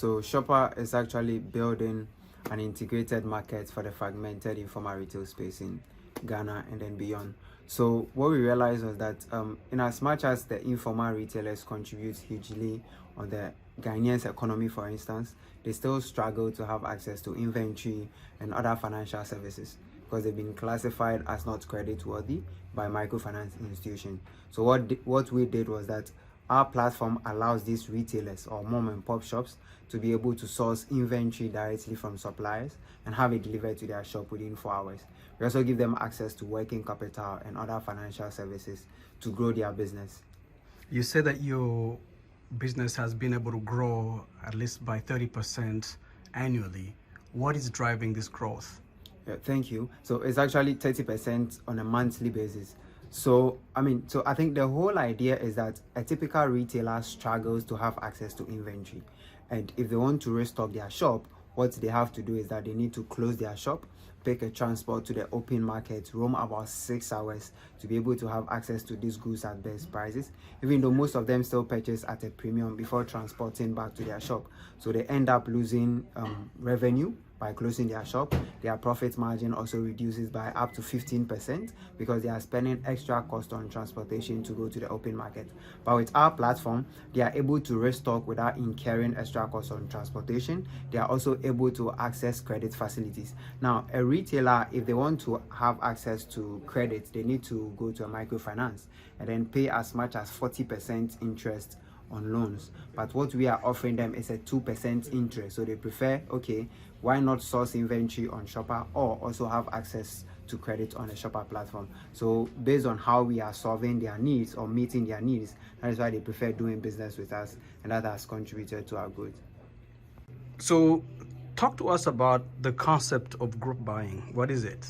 So Shopa is actually building an integrated market for the fragmented informal retail space in Ghana and then beyond. So what we realized was that in as much as the informal retailers contribute hugely on the Ghanaian's economy, for instance, they still struggle to have access to inventory and other financial services because they've been classified as not credit worthy by microfinance institutions. So what we did was that our platform allows these retailers or mom and pop shops to be able to source inventory directly from suppliers and have it delivered to their shop within 4 hours. We also give them access to working capital and other financial services to grow their business. You said that your business has been able to grow at least by 30% annually. What is driving this growth? Yeah, thank you. So it's actually 30% on a monthly basis. So I think the whole idea is that a typical retailer struggles to have access to inventory. And if they want to restock their shop, what they have to do is that they need to close their shop, take a transport to the open market, roam about 6 hours to be able to have access to these goods at best prices, even though most of them still purchase at a premium before transporting back to their shop. So they end up losing revenue by closing their shop. Their profit margin also reduces by up to 15% because they are spending extra cost on transportation to go to the open market. But with our platform, they are able to restock without incurring extra cost on transportation. They are also able to access credit facilities. Now, a retailer, if they want to have access to credit, they need to go to a microfinance and then pay as much as 40% interest on loans. But what we are offering them is a 2% interest. So they prefer, okay, why not source inventory on Shopa or also have access to credit on the Shopa platform? So based on how we are solving their needs or meeting their needs, that is why they prefer doing business with us, and that has contributed to our growth. So talk to us about the concept of group buying. What is it?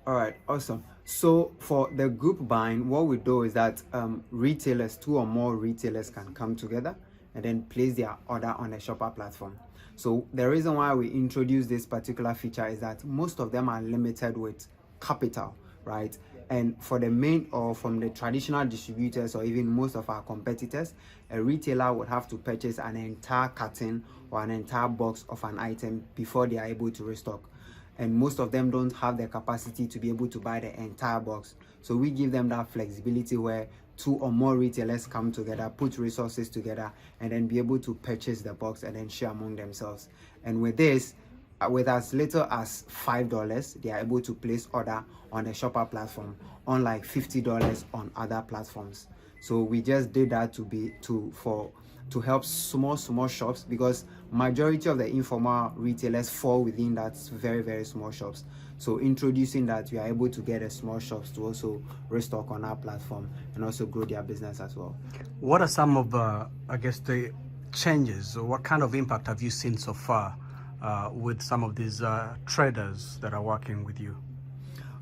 All right, awesome. So for the group buying, what we do is that retailers, 2 or more retailers can come together and then place their order on the Shopa platform. So the reason why we introduced this particular feature is that most of them are limited with capital, right? And for the main or from the traditional distributors or even most of our competitors, a retailer would have to purchase an entire carton or an entire box of an item before they are able to restock. And most of them don't have the capacity to be able to buy the entire box. So we give them that flexibility where 2 or more retailers come together, put resources together, and then be able to purchase the box and then share among themselves. And with this, with as little as $5, they are able to place order on the Shopa platform, unlike $50 on other platforms. So we just did that to help small shops, because majority of the informal retailers fall within that very small shops. So introducing that, we are able to get the small shops to also restock on our platform and also grow their business as well. What are some of the changes, or what kind of impact have you seen so far with some of these traders that are working with you?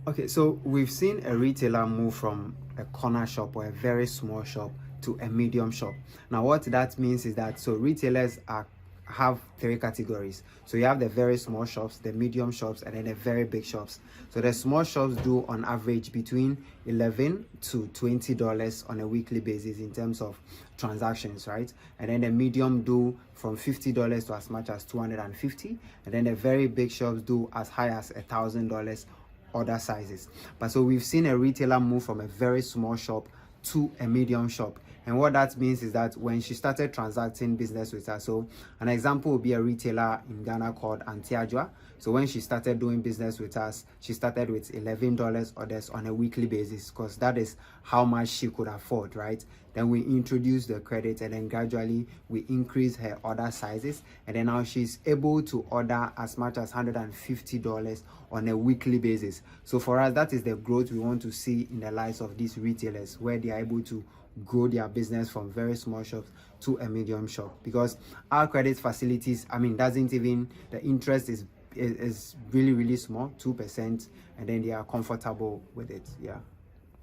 Okay, so we've seen a retailer move from a corner shop or a very small shop to a medium shop. Now what that means is that retailers have 3 categories. So you have the very small shops, the medium shops, and then the very big shops. So the small shops do on average between $11 to $20 on a weekly basis in terms of transactions, right? And then the medium do from $50 to as much as $250, and then the very big shops do as high as $1,000 order sizes. But so we've seen a retailer move from a very small shop to a medium shop. And what that means is that when she started transacting business with us, so an example would be a retailer in Ghana called Nana Addae. So when she started doing business with us, she started with $11 orders on a weekly basis, because that is how much she could afford, right? Then we introduced the credit, and then gradually we increased her order sizes, and then now she's able to order as much as $150 on a weekly basis. So for us, that is the growth we want to see in the lives of these retailers, where they are able to grow their business from very small shops to a medium shop, because our credit facilities, the interest is really small, 2%, and then they are comfortable with it. Yeah.